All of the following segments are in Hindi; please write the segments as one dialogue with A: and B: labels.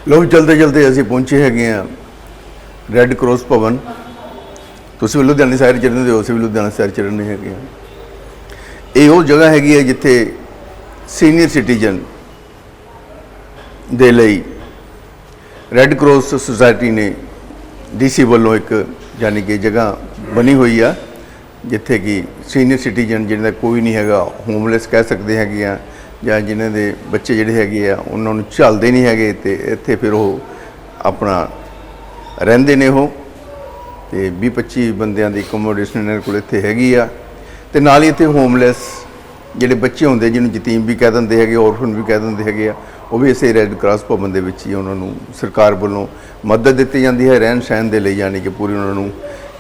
A: ਲੋ ਚਲਦੇ ਚਲਦੇ ਅਸੀਂ ਪਹੁੰਚੇ ਹੈਗੇ ਆ ਰੈੱਡ ਕ੍ਰੋਸ ਭਵਨ। ਤੁਸੀਂ ਵੀ ਲੁਧਿਆਣੇ ਸ਼ਹਿਰ ਚ ਰਹਿੰਦੇ ਹੋ, ਅਸੀਂ ਵੀ ਲੁਧਿਆਣਾ ਸ਼ਹਿਰ ਚ ਰਹਿੰਦੇ ਹੈਗੇ ਆ। ਇਹ ਉਹ ਜਗ੍ਹਾ ਹੈਗੀ ਹੈ ਜਿੱਥੇ ਸੀਨੀਅਰ ਸਿਟੀਜ਼ਨ ਦੇ ਲਈ ਰੈੱਡ ਕ੍ਰੋਸ ਸੁਸਾਇਟੀ ਨੇ ਡੀਸੀ ਵੱਲੋਂ ਇੱਕ ਯਾਨੀ ਕਿ ਜਗ੍ਹਾ ਬਣੀ ਹੋਈ ਆ, ਜਿੱਥੇ ਕਿ ਸੀਨੀਅਰ ਸਿਟੀਜ਼ਨ ਜਿਹਨਾਂ ਦਾ ਕੋਈ ਨਹੀਂ ਹੈਗਾ, ਹੋਮਲੈਸ ਕਹਿ ਸਕਦੇ ਹੈਗੇ ਆ, ਜਾਂ ਜਿਨ੍ਹਾਂ ਦੇ ਬੱਚੇ ਜਿਹੜੇ ਹੈਗੇ ਆ ਉਹਨਾਂ ਨੂੰ ਝੱਲਦੇ ਨਹੀਂ ਹੈਗੇ, ਅਤੇ ਇੱਥੇ ਫਿਰ ਉਹ ਆਪਣਾ ਰਹਿੰਦੇ ਨੇ। ਉਹ ਅਤੇ 20-25 ਬੰਦਿਆਂ ਦੀ ਅਕੋਮੋਡੇਸ਼ਨ ਇਹਨਾਂ ਕੋਲ ਇੱਥੇ ਹੈਗੀ ਆ। ਅਤੇ ਨਾਲ ਹੀ ਇੱਥੇ ਹੋਮਲੈਸ ਜਿਹੜੇ ਬੱਚੇ ਹੁੰਦੇ, ਜਿਹਨੂੰ ਯਤੀਮ ਵੀ ਕਹਿ ਦਿੰਦੇ ਹੈਗੇ, ਔਰਫਨ ਵੀ ਕਹਿ ਦਿੰਦੇ ਹੈਗੇ ਆ, ਉਹ ਵੀ ਇਸੇ ਰੈੱਡ ਕ੍ਰਾਸ ਭਵਨ ਦੇ ਵਿੱਚ ਹੀ ਉਹਨਾਂ ਨੂੰ ਸਰਕਾਰ ਵੱਲੋਂ ਮਦਦ ਦਿੱਤੀ ਜਾਂਦੀ ਹੈ ਰਹਿਣ ਸਹਿਣ ਦੇ ਲਈ, ਯਾਨੀ ਕਿ ਪੂਰੀ ਉਹਨਾਂ ਨੂੰ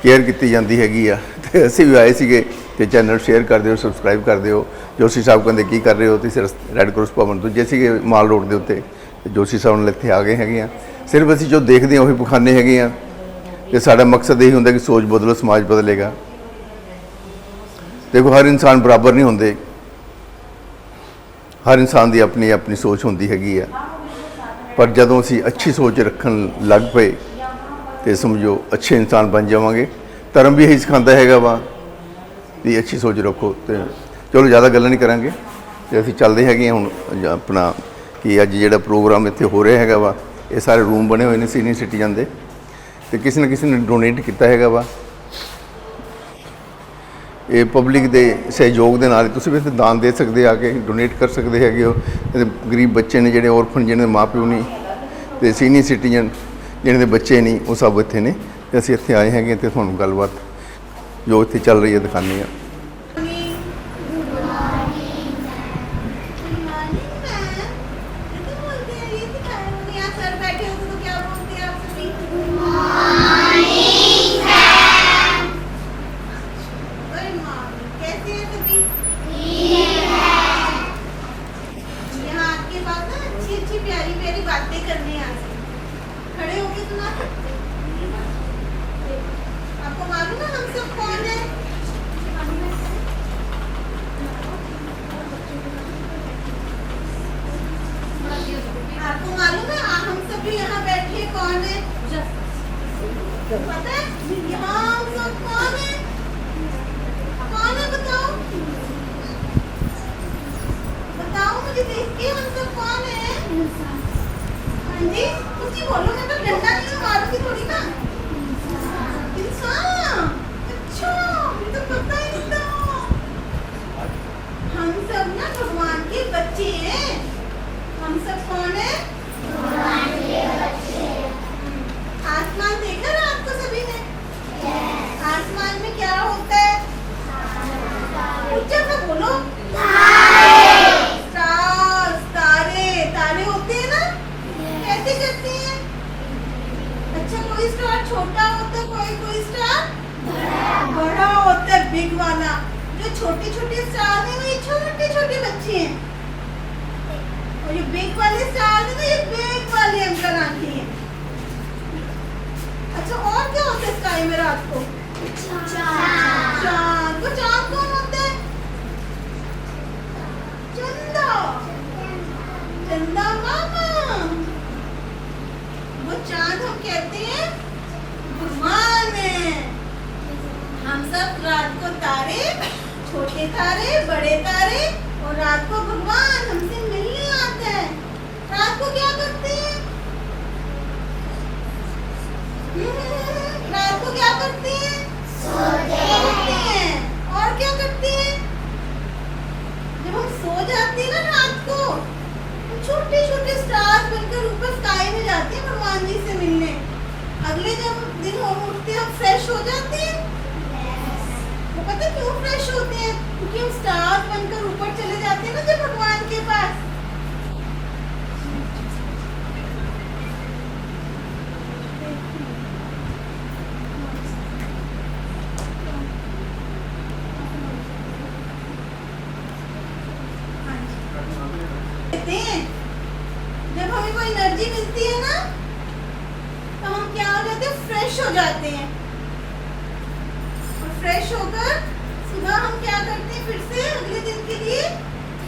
A: ਕੇਅਰ ਕੀਤੀ ਜਾਂਦੀ ਹੈਗੀ ਆ। ਅਤੇ ਅਸੀਂ ਵੀ ਆਏ ਸੀਗੇ, ਅਤੇ ਚੈਨਲ ਸ਼ੇਅਰ ਕਰ ਦਿਓ, ਸਬਸਕ੍ਰਾਈਬ ਕਰ ਦਿਓ। ਜੋਸ਼ੀ ਸਾਹਿਬ ਕਹਿੰਦੇ ਕੀ ਕਰ ਰਹੇ ਹੋ ਤੁਸੀਂ? ਰੈੱਡ ਕ੍ਰਾਸ ਭਵਨ ਦੂਜੇ ਸੀਗੇ ਮਾਲ ਰੋਡ ਦੇ ਉੱਤੇ, ਅਤੇ ਜੋਸ਼ੀ ਸਾਹਿਬ ਨਾਲ ਇੱਥੇ ਆ ਗਏ ਹੈਗੇ ਆ। ਸਿਰਫ ਅਸੀਂ ਜੋ ਦੇਖਦੇ ਹਾਂ ਉਹੀ ਵਿਖਾਉਂਦੇ ਹੈਗੇ ਆ, ਅਤੇ ਸਾਡਾ ਮਕਸਦ ਇਹੀ ਹੁੰਦਾ ਕਿ ਸੋਚ ਬਦਲੋ, ਸਮਾਜ ਬਦਲੇਗਾ। ਦੇਖੋ, ਹਰ ਇਨਸਾਨ ਬਰਾਬਰ ਨਹੀਂ ਹੁੰਦੇ, ਹਰ ਇਨਸਾਨ ਦੀ ਆਪਣੀ ਆਪਣੀ ਸੋਚ ਹੁੰਦੀ ਹੈਗੀ ਆ। ਪਰ ਜਦੋਂ ਅਸੀਂ ਅੱਛੀ ਸੋਚ ਰੱਖਣ ਲੱਗ ਪਏ ਅਤੇ ਸਮਝੋ ਅੱਛੇ ਇਨਸਾਨ ਬਣ ਜਾਵਾਂਗੇ। ਧਰਮ ਵੀ ਇਹੀ ਸਿਖਾਉਂਦਾ ਹੈਗਾ ਵਾ ਵੀ ਅੱਛੀ ਸੋਚ ਰੱਖੋ। ਅਤੇ ਚਲੋ ਜ਼ਿਆਦਾ ਗੱਲਾਂ ਨਹੀਂ ਕਰਾਂਗੇ, ਅਤੇ ਅਸੀਂ ਚੱਲਦੇ ਹੈਗੇ ਹਾਂ ਹੁਣ ਆਪਣਾ ਕਿ ਅੱਜ ਜਿਹੜਾ ਪ੍ਰੋਗਰਾਮ ਇੱਥੇ ਹੋ ਰਿਹਾ ਹੈਗਾ ਵਾ, ਇਹ ਸਾਰੇ ਰੂਮ ਬਣੇ ਹੋਏ ਨੇ ਸੀਨੀਅਰ ਸਿਟੀਜ਼ਨ ਦੇ, ਅਤੇ ਕਿਸੇ ਨਾ ਕਿਸੇ ਨੇ ਡੋਨੇਟ ਕੀਤਾ ਹੈਗਾ ਵਾ। ਇਹ ਪਬਲਿਕ ਦੇ ਸਹਿਯੋਗ ਦੇ ਨਾਲ ਤੁਸੀਂ ਵੀ ਇੱਥੇ ਦਾਨ ਦੇ ਸਕਦੇ, ਆ ਕੇ ਡੋਨੇਟ ਕਰ ਸਕਦੇ ਹੈਗੇ ਹੋ। ਗਰੀਬ ਬੱਚੇ ਨੇ ਜਿਹੜੇ ਔਰਫਨ, ਜਿਹਨਾਂ ਦੇ ਮਾਂ ਪਿਓ ਨਹੀਂ, ਅਤੇ ਸੀਨੀਅਰ ਸਿਟੀਜ਼ਨ ਜਿਹਨਾਂ ਦੇ ਬੱਚੇ ਨਹੀਂ, ਉਹ ਸਭ ਇੱਥੇ ਨੇ। ਅਤੇ ਅਸੀਂ ਇੱਥੇ ਆਏ ਹੈਗੇ, ਅਤੇ ਤੁਹਾਨੂੰ ਗੱਲਬਾਤ ਜੋ ਇੱਥੇ ਚੱਲ ਰਹੀ ਹੈ ਦਿਖਾਉਂਦੇ ਹਾਂ।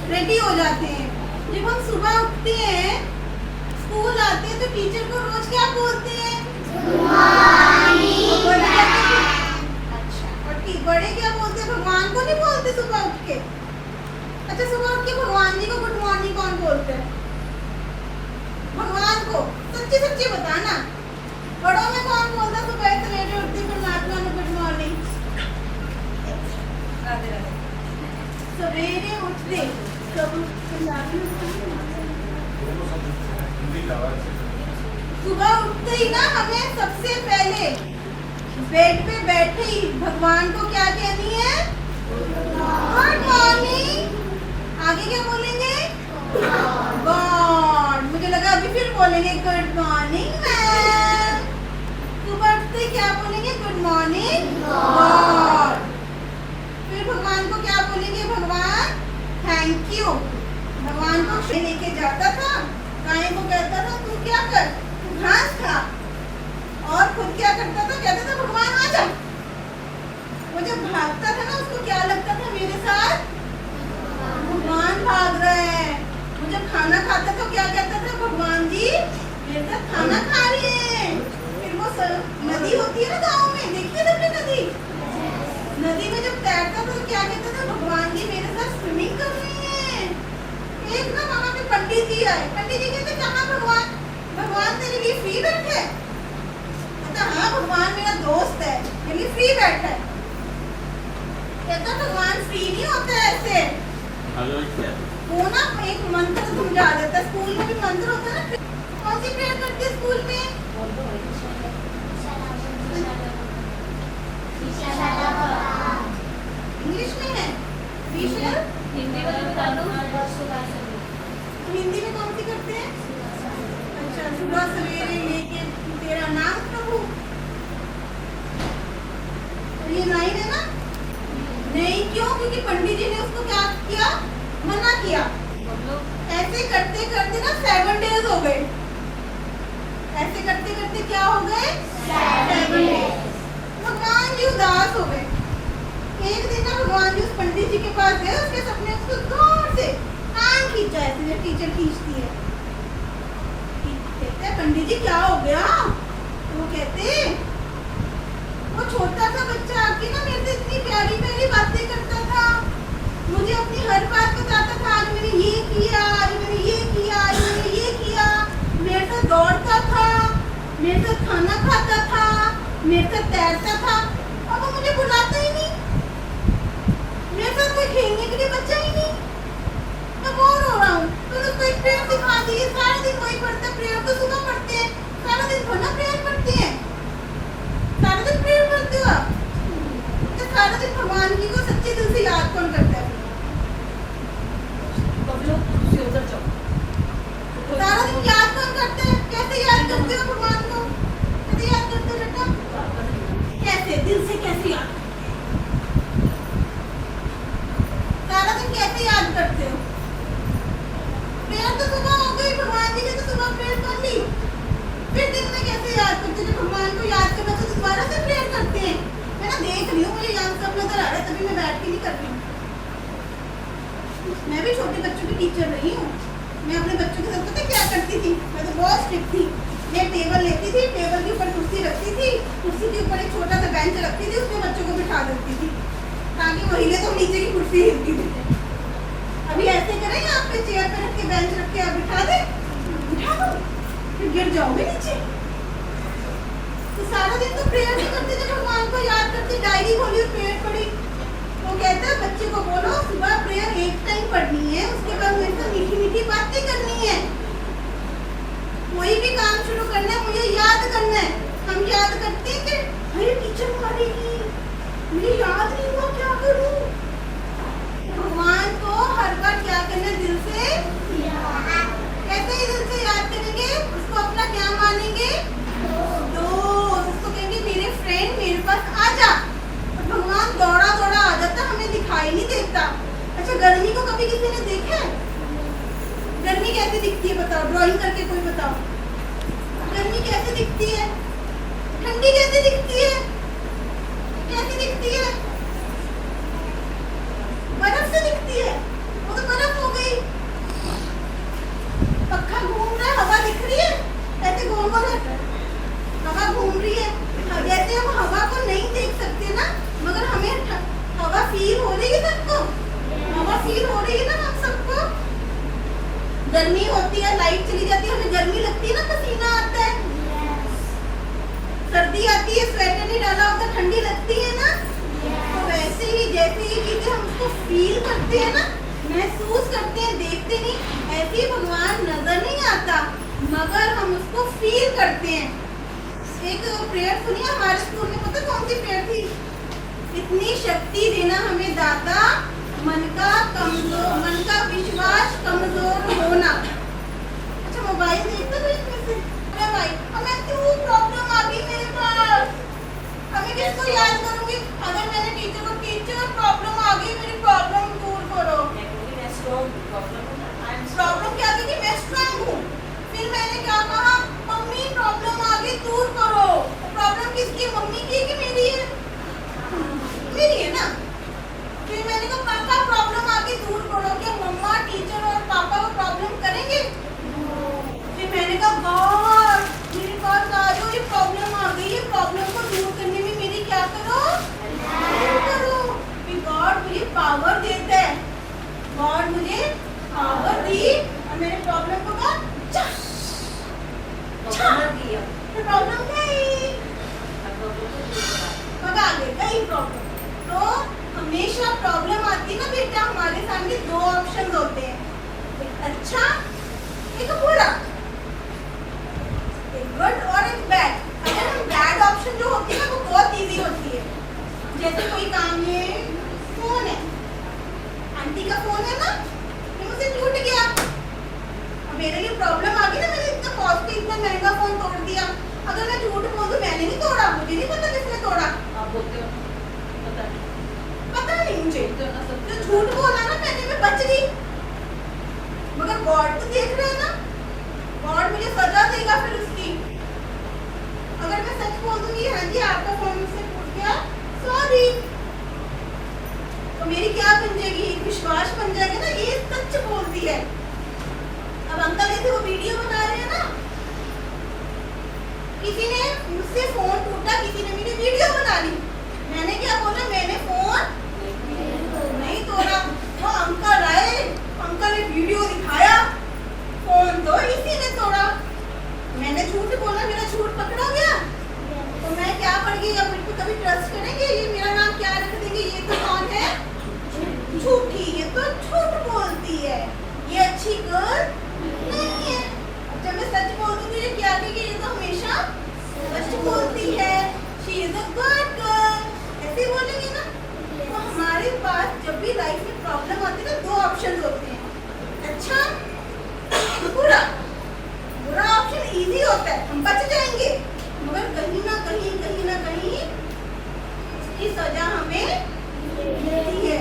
B: रेडी हो जाते हैं। जब हम सुबह उठते हैं स्कूल आते हैं तो टीचर को रोज क्या बोलते हैं? और बड़े क्या कहते हैं? अच्छा, और बड़े क्या बोलते हैं? भगवान को नहीं बोलते सुबह उठ के? अच्छा, सुबह उठ के भगवान जी को गुड मॉर्निंग कौन बोलते हैं? भगवान को सच्ची सच्ची बताना, बड़ों में कौन बोलता है सुबह सवेरे उठते परमात्मा को गुड मॉर्निंग? सवेरे उठते सब सुबह उठते ही ना हमें सबसे पहले बेड पे बैठे ही भगवान को क्या कहनी है? Good morning. आगे क्या बोलेंगे? गॉड। मुझे लगा अभी फिर बोलेंगे गुड मॉर्निंग मैम। सुबह उठते क्या बोलेंगे? Good morning God. फिर भगवान को क्या बोलेंगे? भगवान थैंक यू। भगवान को लेके जाता था, गाय को कहता था तू क्या कर, तू घास खा, और खुद क्या करता था? कहता था भगवान आ जा। वो जब भागता था ना उसको क्या लगता था? मेरे साथ भगवान भाग रहे हैं। वो जब खाना खाता था क्या कहता था? भगवान जी मेरे साथ खाना खा रहे हैं। फिर वो नदी होती है ना गाँव में, देखिए ना अपनी नदी, नदी में जब तैरता था तो क्या कहता था? भगवान जी मेरे साथ स्विमिंग कर रही हैं। एक ना वहाँ पे पंडित जी आए, पंडित जी कहते कहाँ भगवान? भगवान तेरे लिए फ्री बैठे है। कहता हाँ भगवान मेरा दोस्त है, मेरे लिए फ्री बैठा है। कहता भगवान फ्री नहीं होता है ऐसे, वो ना एक मंत्र समझा देता। स्कूल में भी मंत्र होता है ना, कौन सी प्रेयर करते हैं स्कूल में? इंग्लिश में है विशल, हिंदी में कौन सी करते हैं? अच्छा, सुबह सवेरे लेके तेरा नाम प्रभु, ये लाइन है ना? नहीं, क्यों? क्योंकि पंडित जी ने उसको क्या किया? मना किया। ऐसे करते करते ना 7 डेज हो गए। ऐसे करते करते क्या हो गए? 7 डेज। भगवान जी उदास हो गए। एक दिन ना भगवान जी उस पंडित जी के पास गए, उसके सपने उसको जोर से कान खींचा, ऐसे जैसे टीचर खींचती है। कहते पंडित जी क्या हो गया? तो वो कहते वो छोटा सा बच्चा आके ना मेरे से इतनी प्यारी प्यारी बातें करता था, मुझे अपनी हर बात बताता था। आज मैंने ये किया, आज मैंने ये किया, आज मैंने ये किया। मेरे साथ दौड़ता था, मेरे साथ खाना खाता था, मेरे साथ तैरता था। अब वो मुझे बुलाता ही नहीं, मेरे साथ कोई खेलने के लिए बच्चा ही नहीं। मैं बोर हो रहा हूँ। तो उसको एक प्रेयर सिखा दी, सारा दिन वही पढ़ता। प्रेयर तो सुबह पढ़ते हैं, सारा दिन भरना प्रेयर पढ़ते हैं, सारा दिन प्रेयर करते हो आप? तो सारा दिन भगवान जी को सच्चे दिल से याद कौन करता है? सारा दिन याद कौन करते हैं? कैसे याद करते हो भगवान को? कैसे याद करते हो बेटा? कैसे दिल से कैसे याद? सारा दिन कैसे याद करते हो? प्रेयर तो सुबह हो गई, भगवान जी ने तो सुबह प्रेयर कर ली, फिर दिन में कैसे याद करते हैं? भगवान को याद करना तो दोबारा से प्रेयर करते हैं। मैं ना देख रही हूँ, मुझे याद सब नजर आ रहा है, तभी मैं बैठ के नहीं कर रही हूँ। मैं भी छोटे बच्चों की टीचर रही हूँ। मैं अपने बच्चों के साथ पता क्या करती थी? मैं तो बहुत स्ट्रिक्ट थी। मैं टेबल लेती थी, टेबल के ऊपर कुर्सी रखती थी, कुर्सी के ऊपर एक छोटा सा बेंच रखती थी, उसमें बच्चों को बिठा देती थी ताकि वो हिले तो नीचे की कुर्सी हिलती थी। अभी ऐसे करें, आप पे चेयर पे रख के बेंच रख के आप बिठा दे, बिठा दो, फिर गिर जाओगे नीचे। तो सारा दिन तो प्रेयर नहीं करते थे, भगवान को याद करते, डायरी खोली और प्रेयर पढ़ी। वो कहता है बच्चे को बोलो सुबह प्रेयर एक टाइम पढ़नी है, उसके बाद मेरे से मीठी मीठी बातें करनी है। कोई भी काम शुरू करना है मुझे याद करना है। हम याद करते हैं कि अरे टीचर मारेगी, मुझे याद नहीं हुआ, क्या करूं? भगवान को हर बार क्या करना है? दिल से कैसे ही दिल से याद करेंगे? उसको अपना क्या मानेंगे? दोस्त। उसको कहेंगे मेरे फ्रेंड मेरे पास आ जा। और भगवान दौड़ा दौड़ा आ जाता, हमें दिखाई नहीं देता। अच्छा, गर्मी को कभी किसी ने देखा है? गर्मी कैसे दिखती है बताओ, ड्राइंग करके कोई बताओ। गर्मी कैसे दिखती है? ठंडी कैसे दिखती है? कैसे दिखती है? बर्फ से दिखती है। वो तो बर्फ हो गई। पक्का घूम रहा है, हवा दिख रही है, गर्मी होती है, लाइट चली जाती है, हमें गर्मी लगती है ना, पसीना आता है। सर्दी आती है, स्वेटर नहीं डाला होता, ठंडी लगती है ना। तो वैसे ही जैसे ये चीजें हम उसको फील करते हैं ना, महसूस करते हैं, देखते नहीं, ऐसे ही भगवान नजर नहीं आता मगर हम उसको फील करते हैं। एक प्रेयर सुनिए हमारे स्कूल में, पता कौन सी प्रेयर थी? इतनी शक्ति देना हमें दाता, मन का विश्वास कमजोर होना। अच्छा मोबाइल देखते तो इसमें से अरे भाई हमें क्यों प्रॉब्लम आ गई मेरे पास, हमें किसको याद करूंगी? अगर मैंने टीचर को टीचर प्रॉब्लम आ गई, मेरी प्रॉब्लम दूर करो। प्रॉब्लम क्या थी कि मैं स्ट्रांग हूँ। फिर मैंने क्या कहा, मम्मी प्रॉब्लम आ गई दूर करो। प्रॉब्लम किसकी, मम्मी की कि मेरी है? मेरी है ना। फिर मैंने कहा पापा प्रॉब्लम आ गई दूर करो। क्या मम्मा टीचर और पापा वो प्रॉब्लम करेंगे? फिर मैंने कहा गॉड मेरे पास आ जाओ, ये प्रॉब्लम आ गई है, प्रॉब्लम को दूर करने में मेरी क्या करो, हेल्प करो। फिर गॉड मुझे पावर देता है, गॉड मुझे पावर दी और मेरे प्रॉब्लम को कहा प्रॉब्लम गई, भगा गई प्रॉब्लम। तो हमेशा प्रॉब्लम आती है ना बेटा, हमारे सामने दो ऑप्शन होते हैं, एक अच्छा एक बुरा, एक गुड और एक बैड। अगर हम बैड ऑप्शन जो होती है ना वो बहुत इजी होती है। जैसे कोई काम, ये फोन है, आंटी का फोन है ना, ये मुझसे टूट गया, अब मेरे लिए प्रॉब्लम आ गई ना, मैंने इतना कॉस्टली इतना महंगा फोन तोड़ दिया। अगर मैं झूठ बोल दूं मैंने नहीं तोड़ा, मुझे नहीं पता किसने तोड़ा,
C: आप बोलते हो
B: पता नहीं मुझे, तो झूठ बोला ना मैंने, मैं बच गई। मगर गॉड तो देख रहे हैं ना, गॉड मुझे सजा देगा फिर उसकी। अगर मैं सच बोल दूंगी हाँ जी आपका फोन मुझसे टूट गया, सॉरी, तो मेरी क्या बन जाएगी, विश्वास बन जाएगा ना, ये सच बोलती है। अब अंकल ऐसे वो वीडियो बना रहे हैं ना, किसी ने मुझसे फोन टूटा, किसी ने मेरी वीडियो बना ली, मैंने क्या बोला, मैंने फोन नहीं तोड़ा, वो अंकल आए, अंकल ने वीडियो दिखाया, फोन तो इसी ने तोड़ा। मैंने झूठ बोला, मेरा झूठ पकड़ा गया, तो मैं क्या पड़ गई, अब मुझको कभी ट्रस्ट करेंगे, ये मेरा नाम क्या रख देंगे, ये तो कौन है, झूठी, ये तो झूठ बोलती है, ये अच्छी गर्ल नहीं है। जब मैं सच बोल दूंगी ये क्या कहेगी, ये तो हमेशा सच बोलती है, she is a good girl, ऐसे बोलेंगे ना। तो हमारे पास जब भी लाइफ में प्रॉब्लम आती है ना, दो ऑप्शन होते हैं, अच्छा बुरा। बुरा ऑप्शन इजी होता है, हम बच जाएंगे, मगर कहीं ना कहीं इसकी सजा हमें मिलती है।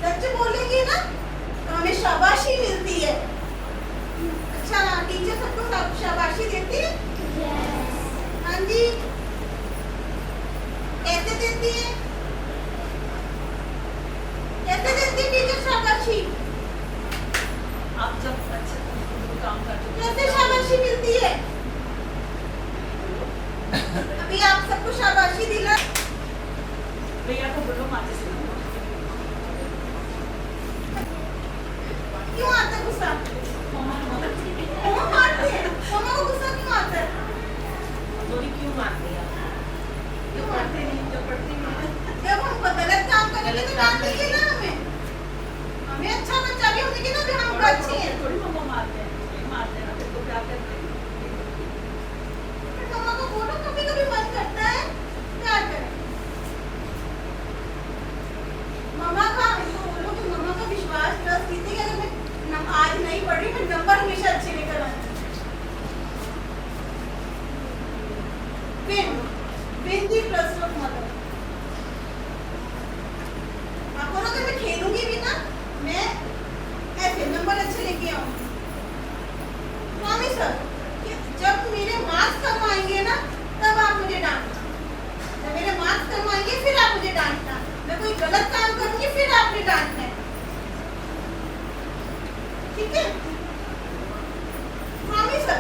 B: सच बोलेंगे ना तो हमें शाबाशी मिलती है। अच्छा टीचर सबको शाबाशी देती है, हाँ जी, कैसे देती है, कैसे देती है टीचर शाबाशी?
C: आप जब अच्छे काम करते हो
B: कैसे शाबाशी मिलती है? अभी आप सबको शाबाशी दिला,
C: भैया को बोलो माते से
B: क्यों आता है गुस्सा? मम्मा मारते हैं, मम्मा को गुस्सा क्यों आता है?
C: थोड़ी क्यों मारते हैं आप?
B: क्यों मारते नहीं?
C: जब पढ़ते नहीं
B: जब हम गलत काम करेंगे तो डांट देंगे ना हमें, हमें अच्छा बच्चा भी होने के ना भी हम अच्छे हैं।
C: थोड़ी मम्मा मारते हैं, मारते हैं ना, फिर तो क्या करते हैं?
B: फिर मम्मा को बोलो, कभी कभी मन करता है क्या करें, मम्मा का तो बोलो कि मम्मा का विश्वास ट्रस्ट जीते कि अगर मैं आज नहीं पढ़ रही, मैं नंबर हमेशा अच्छे लेकर आऊंगी। Win the trust of mother. आपको ना अगर मैं खेलूंगी भी ना, मैं ऐसे नंबर अच्छे लेके आऊंगी, प्रॉमिस सर। जब मेरे मार्क्स कम आएंगे ना तब आप मुझे डांटना, जब मेरे मार्क्स कम आएंगे फिर आप मुझे डांटना, मैं कोई गलत काम करूंगी फिर आपने डांटना है, ठीक है, प्रॉमिस सर,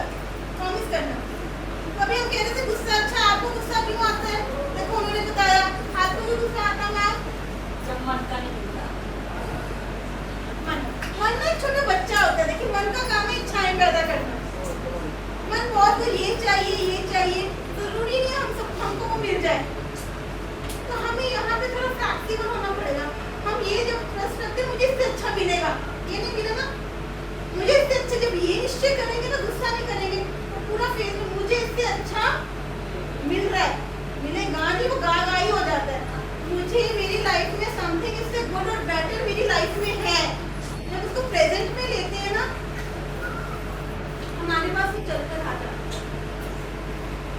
B: प्रॉमिस करना। कभी हम कह रहे थे गुस्सा, अच्छा आपको गुस्सा क्यों आता है, देखो उन्होंने बताया आपको भी गुस्सा आता है मैम,
C: जब मन का नहीं मिलता।
B: मन ना एक छोटा बच्चा होता है, देखिए मन का काम है चाहिए, जरूरी नहीं हमको वो मिल जाए। तो हमें यहाँ पे थोड़ा फ्लेक्सिबल होना पड़ेगा। हम ये जो ट्रस्ट रखते हैं मुझे इससे अच्छा मिलेगा, ये नहीं मिला ना, मुझे इससे अच्छा, जब ये निश्चय करेंगे ना, गुस्सा नहीं करेंगे, तो पूरा फेस में मुझे इससे अच्छा मिल रहा है, मिलेगा नहीं, वो गा ही हो जाता है। मुझे मेरी लाइफ में समथिंग इससे गुड और बेटर मेरी लाइफ में है, जब उसको प्रेजेंट में लेते हैं ना, हमारे पास ही चलकर आता है।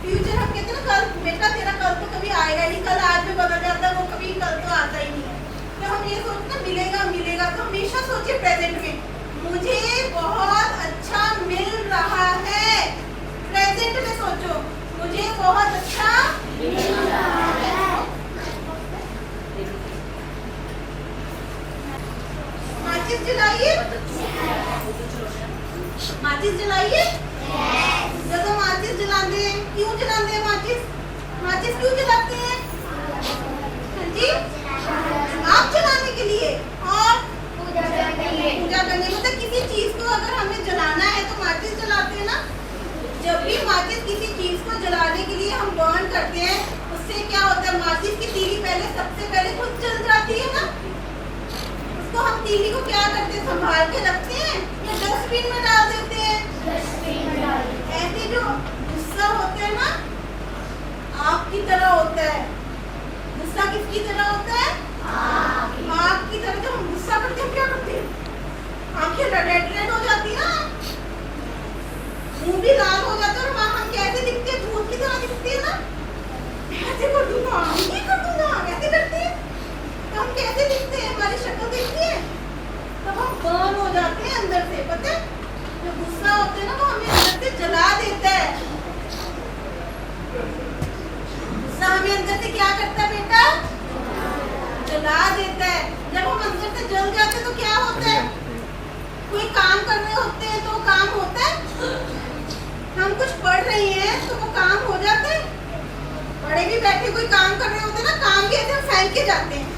B: फ्यूचर हम कहते हैं ना, कल बेटा तेरा कल तो कभी आएगा नहीं, कल आज में बदल जाता है, वो कभी कल तो आता ही नहीं है। तो हम ये सोचते हैं मिलेगा मिलेगा, तो हमेशा सोचिए प्रेजेंट में मुझे बहुत अच्छा मिल रहा है। प्रेजेंट में सोचो मुझे बहुत अच्छा मिल रहा है। माचिस जलाइए, माचिस जलाइए। जब हम माचिस जलाते हैं, क्यों जलाते हैं माचिस? माचिस क्यों जलाते हैं? हाँ जी, आग जलाने के लिए और पूजा करने। मतलब किसी चीज को अगर हमें जलाना है तो माचिस जलाते हैं ना। जब भी माचिस किसी चीज को जलाने के लिए हम बर्न करते हैं, उससे क्या होता है, माचिस की तीली पहले सबसे पहले खुद जल जाती है ना। उसको हम तीली को क्या करते हैं, संभाल के रखते हैं या डस्टबिन में डाल देते हैं? ऐसे जो गुस्सा होता है ना, आग की तरह होता है। गुस्सा किसकी तरह होता है? आग की तरह। जब हम गुस्सा करते हैं क्या करते हैं, आंखें रेड हो जाती है ना, मुंह भी लाल हो जाता है, और हम कैसे दिखते हैं, भूत की तरह दिखते हैं ना। ऐसे कर दूंगा, ये कर दूंगा, ऐसे करते हैं तो हम कैसे दिखते हैं, हमारी शक्ल दिखती है, तब हम बर्न हो जाते हैं अंदर से। पता है, जो गुस्सा होता है ना, वो हमें अंदर से जला देता है। गुस्सा हमें अंदर से क्या करता है बेटा? जला देता है। जब हम अंदर से जल जाते हैं तो क्या होता है, कोई काम कर रहे होते हैं तो काम होता है, हम कुछ पढ़ रहे हैं तो वो काम हो जाता है। बड़े भी बैठे कोई काम कर रहे होते हैं ना, काम के ऐसे फेंक के जाते हैं,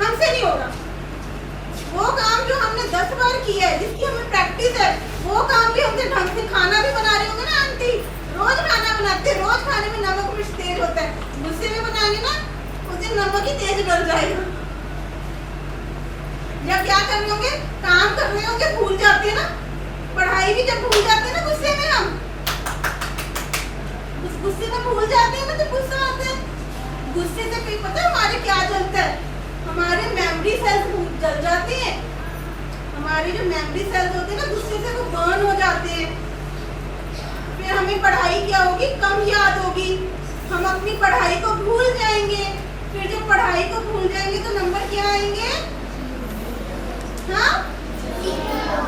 B: हमसे नहीं होगा। वो काम जो हमने 10 बार किया है, जिसकी हमें प्रैक्टिस है, वो काम भी हमसे ढंग से, खाना भी बना रहे होंगे ना आंटी, रोज खाना बनाते हैं, रोज खाने में नमक मिर्च तेज होता है, गुस्से में बनाएंगे ना उस दिन नमक ही तेज डल जाएगा। जब क्या कर रहे होंगे, काम कर रहे होंगे, भूल जाते हैं ना, पढ़ाई भी जब भूल जाते हैं ना गुस्से में, हम उस गुस्से में भूल जाते हैं ना, जब गुस्सा आता है, गुस्से से कोई पता है हमारे क्या जलता है, हमारे मेमोरी सेल्स जल जाते हैं। हमारे जो मेमोरी सेल्स होते हैं ना, गुस्से से वो बर्न हो जाते हैं। फिर हमें पढ़ाई क्या होगी, कम याद होगी, हम अपनी पढ़ाई को भूल जाएंगे। फिर जब पढ़ाई को भूल जाएंगे तो नंबर क्या आएंगे? हाँ,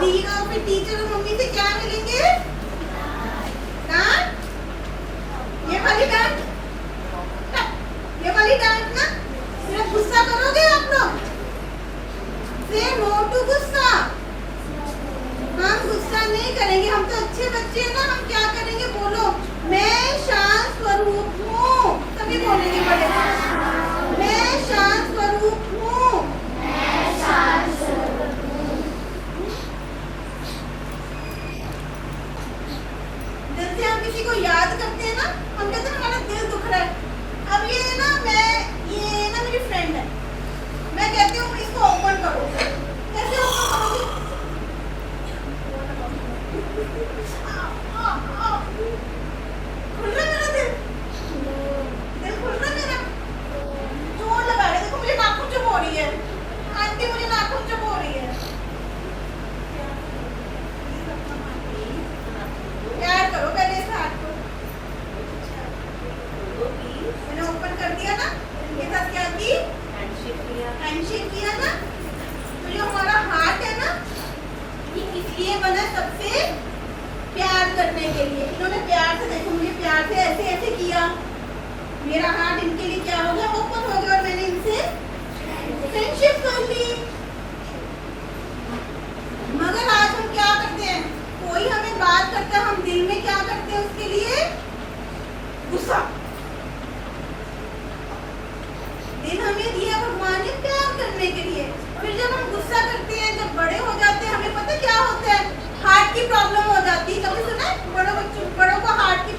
B: जीरो। फिर टीचर और मम्मी से क्या मिलेंगे? डांट। ये वाली डांट, ये वाली डांट ना। फिर गुस्सा करोगे आप लोग? से नो टू गुस्सा। हम गुस्सा नहीं करेंगे, हम तो अच्छे बच्चे हैं ना। हम क्या करेंगे, बोलो, मैं शांत स्वरूप हूँ, तभी बोलेंगे बड़े, मैं शांत स्वरूप हूँ। दिल से हम किसी को याद करते हैं ना, हम कहते हैं हमारा दिल दुख रहा है। अब ये ना, ये ना मेरी फ्रेंड है, मैं कहती हूँ इसको ओपन करो, कैसे ओपन करोगे? खुल रहा है मेरा दिल, दिल खुल रहा है मेरा, जोर लगा रहे। देखो मुझे नाखून चुभ हो रही है आंटी, मुझे नाखून चुभ हो रही है। प्यार करो पहले इस हाथ को। मैंने ओपन कर दिया ना, इनके साथ क्या की, हैंडशेक किया ना। तो जो हमारा हार्ट है ना, ये इसलिए बना सबसे प्यार करने के लिए। इन्होंने प्यार से, देखो मुझे प्यार से ऐसे ऐसे किया, मेरा हार्ट इनके लिए क्या हो गया, ओपन हो गया, और मैंने इनसे फ्रेंडशिप कर ली। मगर आज हम क्या करते हैं, कोई हमें बात करता है, हम दिल में क्या करते हैं उसके लिए, गुस्सा। दिल हमें दिया भगवान ने प्यार करने के लिए। फिर जब हम गुस्सा करते हैं, जब बड़े हो जाते हैं, हमें पता क्या होता है, हार्ट की प्रॉब्लम हो जाती है। कभी सुना है बड़ों को हार्ट की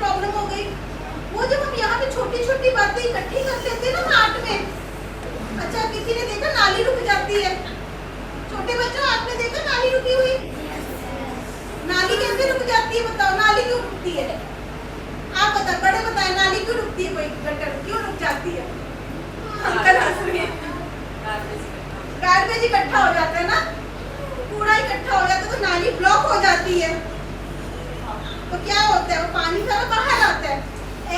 B: रुकती है? आप बताए, बड़े बताए, नाली क्यों रुकती है? कोई गटर क्यों रुक जाती है? अंकल हंस रहे हैं। गार्बेज इकट्ठा हो जाता है ना, कूड़ा इकट्ठा हो जाता है तो नाली ब्लॉक हो जाती है, तो क्या होता है, वो पानी सारा बाहर आता है।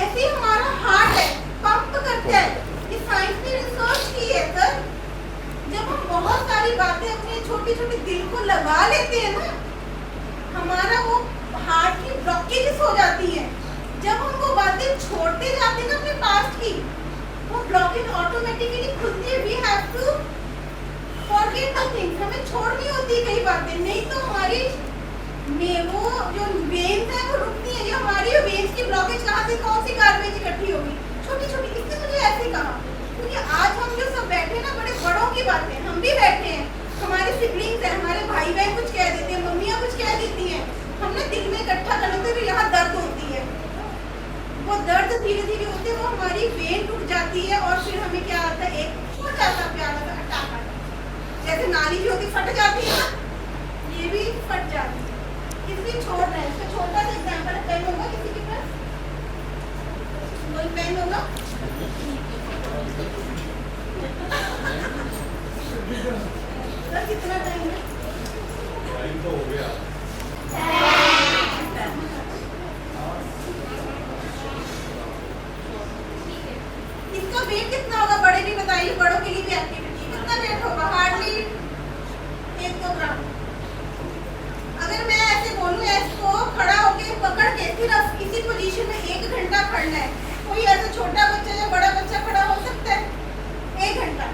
B: ऐसे ही हमारा हार्ट है, पंप करता है। ये साइंस ने रिसर्च की है सर। जब हम बहुत सारी बातें अपने छोटी छोटी दिल को लगा लेते हैं ना, हमारा वो हार्ट की ब्लॉकेजेस हो जाती है। जब हम वो बातें छोड़ते जाते हैं ना अपने पास्ट की, वो ब्लॉकेज ऑटोमेटिकली खुलती है। We have to forget the things, हमें छोड़नी होती है कई बातें, नहीं तो हमारी में वो जो वेन्स है वो रुकती है। जो हमारी वेन्स की ब्लॉकेज कहाँ से, कौन सी गार्बेज इकट्ठी होगी, छोटी छोटी। इससे मुझे ऐसे कहा, क्योंकि आज हम जो सब बैठे ना, बड़े बड़ों की बातें, हम भी बैठे हैं, हमारे सिबलिंग्स हैं, हमारे भाई बहन कुछ कह देते हैं, मम्मियाँ कुछ कह देती हैं, हमने दिल में इकट्ठा कर लेते हैं, यहाँ दर्द होती है। वो दर्द धीरे धीरे होते वो हमारी वेन टूट जाती है, और फिर हमें क्या आता है, एक छोटा सा प्यारा सा अटैक आता है। जैसे नाली भी होती फट जाती है ना, ये भी फट जाती है। इसलिए छोड़ रहे हैं। इसका छोटा सा एग्जाम्पल, पेन होगा किसी के पास? कोई पेन होगा? सर कितना टाइम है?
D: टाइम तो हो गया।
B: इसका वेट कितना होगा? बड़े भी बताइए, बड़ों के लिए भी एक्टिविटी कितना वेट होगा? हार्डली 1-2 ग्राम। अगर मैं ऐसे बोलूँ, इसको खड़ा होके पकड़ के सिर्फ इसी पोजीशन में 1 घंटा खड़ना है, कोई ऐसा छोटा बच्चा या बड़ा बच्चा खड़ा हो सकता है? 1 घंटा।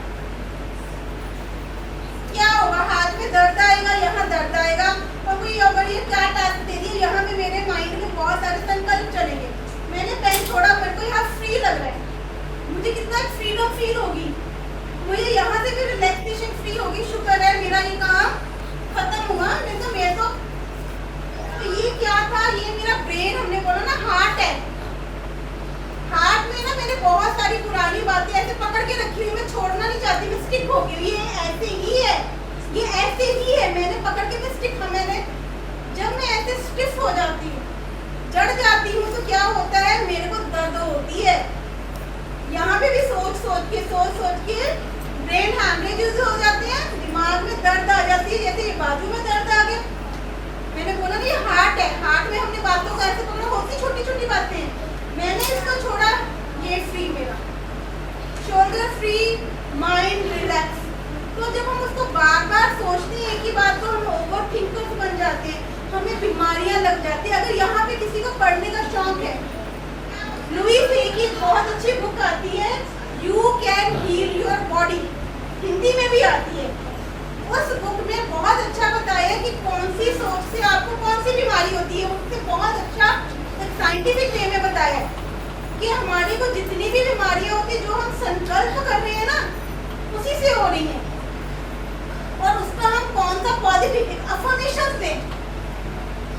B: क्या होगा? हाथ में दर्द आएगा, यहाँ दर्द आएगा, और कोई अगर ये क्या टास्क दे दिया, यहाँ पे मेरे माइंड में बहुत सारे संकल्प चलेंगे। मैंने पेन छोड़ा, मेरे को यहाँ फ्री लग रहा है, मुझे कितना फ्रीडम फील होगी, मुझे यहाँ से भी रिलैक्सेशन फ्री होगी। शुक्र है मेरा ये काम खत्म हुआ, नहीं तो मैं तो ये क्या था, ये मेरा ब्रेन, हमने बोला ना हार्ट है, हार्ट में ना मैंने बहुत सारी पुरानी बातें ऐसे पकड़ के रखी हुई, मैं छोड़ना नहीं चाहती, मैं स्टिक हो गई। ये ऐसे ही है, ये ऐसे ही है, मैंने पकड़ के मैं स्टिक, मैंने जब मैं ऐसे स्टिफ हो जाती हूँ, जड़ जाती हूँ, तो क्या होता है, मेरे को दर्द होती है। यहाँ पे भी सोच सोच के ब्रेन हैमरेजेस हो जाते हैं, दिमाग में दर्द आ जाती है, जैसे ये बाजू में दर्द आ गया। मैंने बोला ना ये हार्ट है, हार्ट में हमने बातों को ऐसे पकड़ा, होती छोटी छोटी बातें, मैंने इसको छोड़ा, ये फ्री, मेरा शोल्डर फ्री, माइंड रिलैक्स। तो जब हम उसको बार बार सोचते हैं कि बात को, हम ओवर थिंकर्स बन जाते हैं, हमें बीमारियां लग जाती है। अगर यहाँ पे किसी को पढ़ने का शौक है, लुई फे की बहुत अच्छी बुक आती है, you can heal your body, Hindi में भी आती है। उस बुक में बहुत अच्छा बताया कि कौन सी सोच से आपको कौन सी बीमारी होती है। उससे बहुत अच्छा साइंटिफिक वे में बताया कि हमारी को जितनी भी बीमारियां होती है, जो हम संकल्प कर रहे हैं ना, उसी से हो रही है। और उसका हम कौन सा पॉजिटिव अफर्मेशन दें,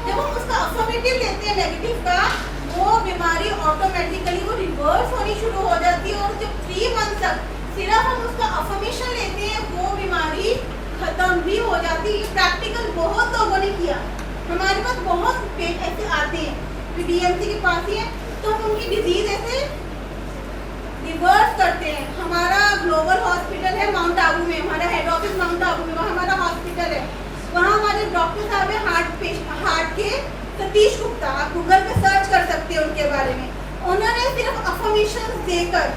B: जब हम उसका अफर्मेटिव लेते हैं नेगेटिव का, वो बीमारी ऑटोमेटिकली वो रिवर्स होनी शुरू हो जाती है। और जब 3 मंथ तक सिर्फ हम उसका अफर्मेशन लेते हैं, वो बीमारी खत्म भी हो जाती है। प्रैक्टिकल बहुत लोगों ने किया, हमारे पास बहुत पेट ऐसे आते हैं, डीएमसी के पास ही है, तो हम उनकी डिजीज ऐसे रिवर्स करते हैं। हमारा ग्लोबल हॉस्पिटल है माउंट आबू में, हमारा हेड ऑफिस माउंट आबू में, वहाँ हमारा हॉस्पिटल है। वहाँ हमारे डॉक्टर साहब है हार्ट के, सतीश गुप्ता, आप गूगल पे सर्च कर सकते हैं उनके बारे में। उन्होंने सिर्फ अफर्मेशन देकर,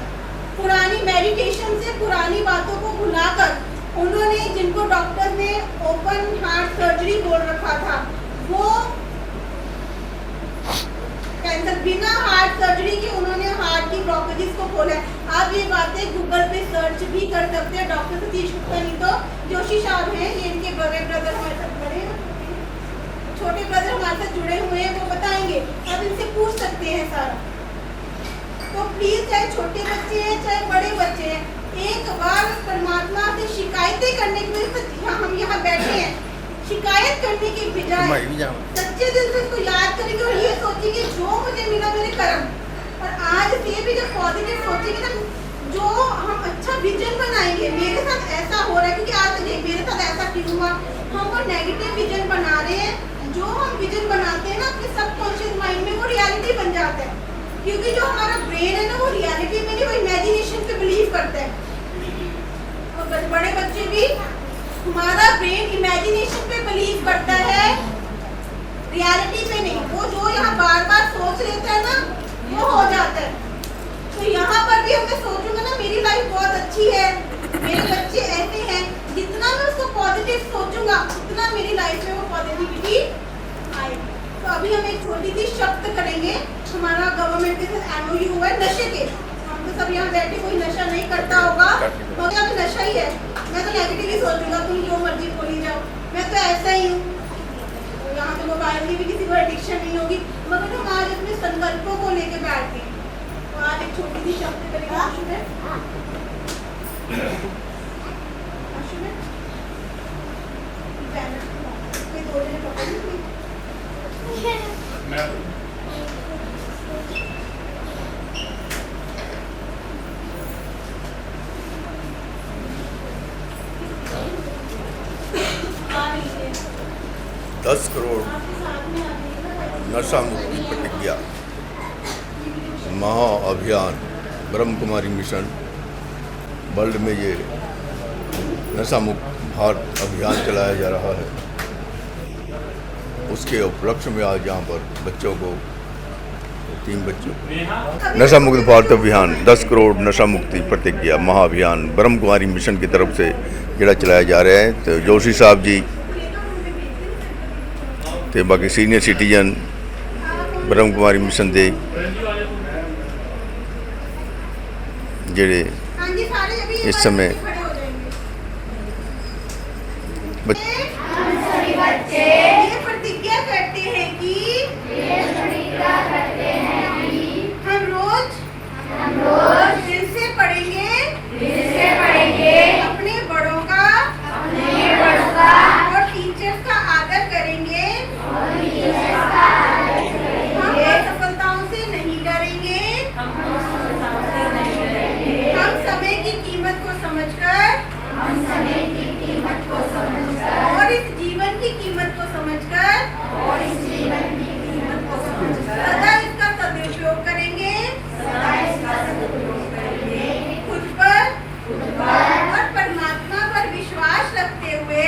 B: पुरानी मेडिटेशन से पुरानी बातों को भुलाकर, उन्होंने जिनको डॉक्टर ने ओपन हार्ट सर्जरी बोल रखा था, वो कैंसर बिना हार्ट सर्जरी के उन्होंने हार्ट की ब्लॉकेजेस को खोला है। आप ये बातें गूगल पे सर्च भी कर सकते हैं। डॉक्टर सतीश गुप्ता, नहीं तो जोशी साहब हैं, ये इनके बड़े ब्रदर हमारे साथ, बड़े छोटे ब्रदर हमारे साथ जुड़े हुए हैं, वो बताएंगे, आप इनसे पूछ सकते हैं सारा। तो प्लीज, चाहे छोटे बच्चे हैं चाहे बड़े बच्चे हैं, एक बार परमात्मा से शिकायतें करने की वजह से हम यहाँ बैठे हैं, शिकायत करने की बजाय सच्चे दिल से इसको याद करेंगे और ये सोचेंगे जो मुझे मिला मेरे कर्म। और आज से भी जब पॉजिटिव सोचेंगे ना, जो हम अच्छा विजन बनाएंगे, मेरे साथ ऐसा हो रहा है, क्योंकि आज देख मेरे साथ ऐसा क्यों हुआ, हम वो नेगेटिव विजन बना रहे हैं। जो हम विजन बनाते हैं ना अपने सबकॉन्शियस माइंड में, वो क्योंकि जो हमारा ब्रेन है ना वो रियलिटी में नहीं, वो इमेजिनेशन पे बिलीव करता है। और बड़े बच्चे भी, हमारा ब्रेन इमेजिनेशन पे बिलीव करता है, रियलिटी पे नहीं। वो जो यहाँ बार बार सोच लेता है ना वो हो जाता है। तो यहाँ पर भी हमें सोचूंगा ना मेरी लाइफ बहुत अच्छी है, मेरे बच्चे ऐसे हैं, जितना मैं उसको पॉजिटिव सोचूंगा उतना मेरी लाइफ में वो पॉजिटिविटी आएगी। तो अभी हम एक छोटी सी शब्द करेंगे। हमारा गवर्नमेंट के साथ MOU हुआ है नशे के। हम तो सब यहाँ बैठे कोई नशा नहीं करता होगा, मगर अब नशा ही है। मैं तो नेगेटिव ही सोचूंगा, तुम जो मर्जी बोली जाओ, मैं तो ऐसा ही हूँ। यहाँ पे मोबाइल की भी किसी को एडिक्शन नहीं होगी, मगर हम आज अपने संकल्पों को लेके बैठते हैं। तो आज एक छोटी सी शब्द करेंगे आशु में। कोई दो जने पकड़ लीजिए।
D: मैं
B: आ रही है।
A: 10 करोड़
B: आपके साथ में आ रही है ना।
A: नशा मुक्ति प्रतिज्ञा महा अभियान ब्रह्म कुमारी मिशन वर्ल्ड में ये नशा मुक्त भारत अभियान चलाया जा रहा है। उसके उपलक्ष्य में आज यहाँ पर बच्चों को 3 बच्चों को नशा मुक्त भारत अभियान 10 करोड़ नशा मुक्ति प्रतिज्ञा महाअभियान ब्रह्म कुमारी मिशन की तरफ से ਜਿਹੜਾ चलाया जा रहा है। तो जोशी साहब जी ਤੇ बाकी senior citizen Brahma Kumari mission ਦੇ ਜਿਹੜੇ
B: हाँ जी, सारे अभी
A: इस समय
B: खड़े हो जाएंगे।
A: बच-
B: ये प्रतिज्ञा करते हैं कि हम रोज दिल से पढ़ेंगे अपने बड़ों का और टीचर्स का आदर करेंगे। हम असफलताओं से नहीं डरेंगे। हम समय की कीमत को समझकर और इस जीवन की कीमत को समझकर सदा इसका सदुपयोग करेंगे। खुद पर और परमात्मा पर विश्वास रखते हुए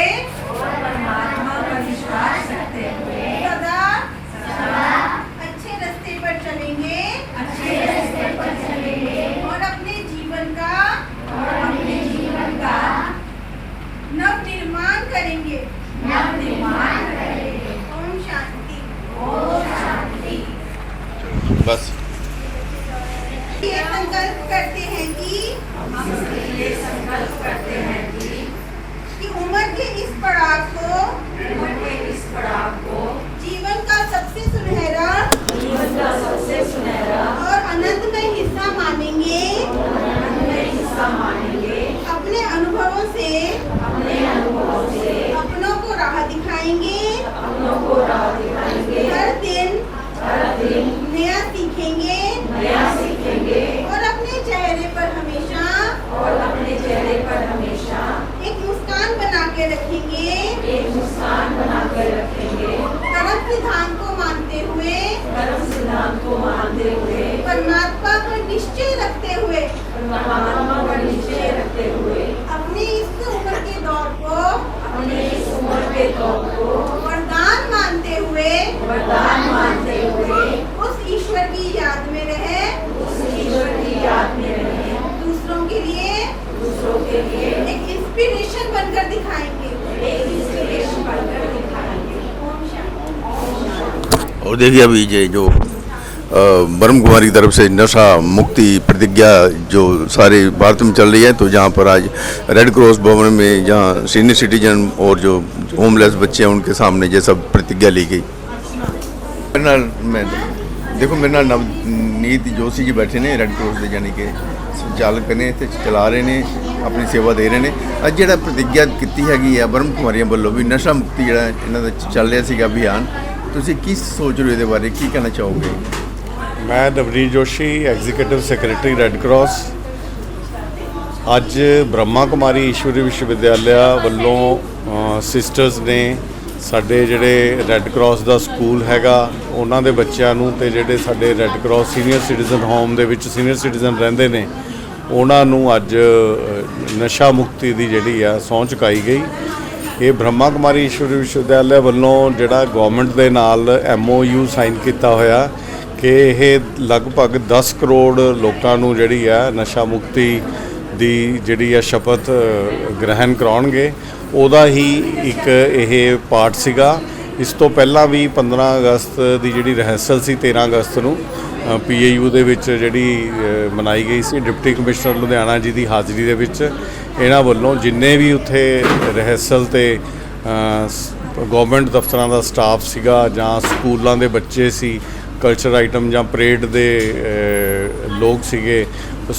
B: सदा अच्छे रास्ते पर चलेंगे और अपने जीवन का नव निर्माण करेंगे। ओम शांति।
A: बस
B: ये संकल्प करते हैं कि उम्र के इस पड़ाव को जीवन का सबसे सुनहरा और आनंदमय हिस्सा मानेंगे। अपने अनुभवों से अपनों को राह दिखाएंगे। हर दिन नया सीखेंगे और अपने चेहरे पर हमेशा एक मुस्कान बना के रखेंगे। कर्म सिद्धांत को मानते हुए परमात्मा पर निश्चय रखते हुए अपनी इस उम्र के दौर को वरदान मानते हुए उस ईश्वर की याद में रहे। दूसरों के लिए एक इंस्पिरेशन बनकर दिखाएंगे। ओम शांति।
A: और देखिए अभी ये जो ब्रह्म कुमारी की तरफ से नशा मुक्ति प्रतिज्ञा जो सारे भारत में चल रही है, तो जहाँ पर आज रेड क्रॉस भवन में जहाँ सीनियर सिटीजन और जो होमलेस बच्चे हैं उनके सामने ये सब प्रतिज्ञा ली गई। मेरे नाल मैं देखो मेरे नाल नवनीत जोशी जी बैठे ने रेड क्रॉस के यानी कि संचालक ने ते चला रहे ने अपनी सेवा दे रहे हैं। ਅੱਜ ਜਿਹੜਾ प्रतिज्ञा की हैगी है ब्रह्म कुमारियों वालों भी नशा मुक्ति ਜਿਹੜਾ ਇਹਨਾਂ ਦਾ ਚੱਲ ਰਿਹਾ ਸੀਗਾ ਅਭਿयान, ਤੁਸੀਂ ਕੀ ਸੋਚ ਰਹੇ ਹੋ ਇਹਦੇ ਬਾਰੇ, ਕੀ ਕਹਿਣਾ ਚਾਹੋਗੇ?
D: ਮੈਂ Navneet Joshi executive secretary red cross. ਅੱਜ ਬ੍ਰਹਮਾ ਕੁਮਾਰੀ ਈਸ਼ਵਰੀ ਵਿਸ਼ਵ ਵਿਦਿਆਲਿਆ ਵੱਲੋਂ ਸਿਸਟਰਸ ਨੇ ਸਾਡੇ ਜਿਹੜੇ ਰੈੱਡ ਕਰਾਸ ਦਾ ਸਕੂਲ ਹੈਗਾ ਉਹਨਾਂ ਦੇ ਬੱਚਿਆਂ ਨੂੰ ਤੇ ਜਿਹੜੇ ਸਾਡੇ red cross senior citizen home ਦੇ ਵਿੱਚ ਸੀਨੀਅਰ ਸਿਟੀਜ਼ਨ ਰਹਿੰਦੇ ਨੇ ਉਹਨਾਂ ਨੂੰ ਅੱਜ ਨਸ਼ਾ ਮੁਕਤੀ ਦੀ ਜਿਹੜੀ ਆ ਸਹੁੰ ਚੁਕਾਈ ਗਈ। ਇਹ ਬ੍ਰਹਮਾ ਕੁਮਾਰੀ ਈਸ਼ਵਰੀ ਵਿਸ਼ਵਵਿਦਿਆਲਿਆ ਵੱਲੋਂ ਜਿਹੜਾ ਗਵਰਨਮੈਂਟ ਦੇ ਨਾਲ MOU ਸਾਈਨ ਕੀਤਾ ਹੋਇਆ ਕਿ ਇਹ ਲਗਭਗ 10 ਕਰੋੜ ਲੋਕਾਂ ਨੂੰ ਜਿਹੜੀ ਆ ਨਸ਼ਾ ਮੁਕਤੀ ਦੀ ਜਿਹੜੀ ਆ ਸ਼ਪਥ ਗ੍ਰਹਿਣ ਕਰਾਉਣਗੇ, ਉਹਦਾ ਹੀ ਇੱਕ ਇਹ ਪਾਰਟ ਸੀਗਾ। ਇਸ ਤੋਂ ਪਹਿਲਾਂ ਵੀ 15 ਅਗਸਤ ਦੀ ਜਿਹੜੀ ਰਿਹਰਸਲ ਸੀ 13 ਅਗਸਤ ਨੂੰ PAU ਦੇ ਵਿੱਚ ਜਿਹੜੀ ਮਨਾਈ ਗਈ ਸੀ। ਡਿਪਟੀ ਕਮਿਸ਼ਨਰ ਲੁਧਿਆਣਾ ਜੀ ਦੀ ਹਾਜ਼ਰੀ ਦੇ ਵਿੱਚ ਇਹਨਾਂ ਵੱਲੋਂ ਜਿੰਨੇ ਵੀ ਉੱਥੇ ਰਿਹਰਸਲ ਤੇ ਗਵਰਨਮੈਂਟ ਦਫ਼ਤਰਾਂ ਦਾ ਸਟਾਫ ਸੀਗਾ ਜਾਂ ਸਕੂਲਾਂ ਦੇ ਬੱਚੇ ਸੀ, ਕਲਚਰ ਆਈਟਮ ਜਾਂ ਪਰੇਡ ਦੇ ਲੋਕ ਸੀਗੇ,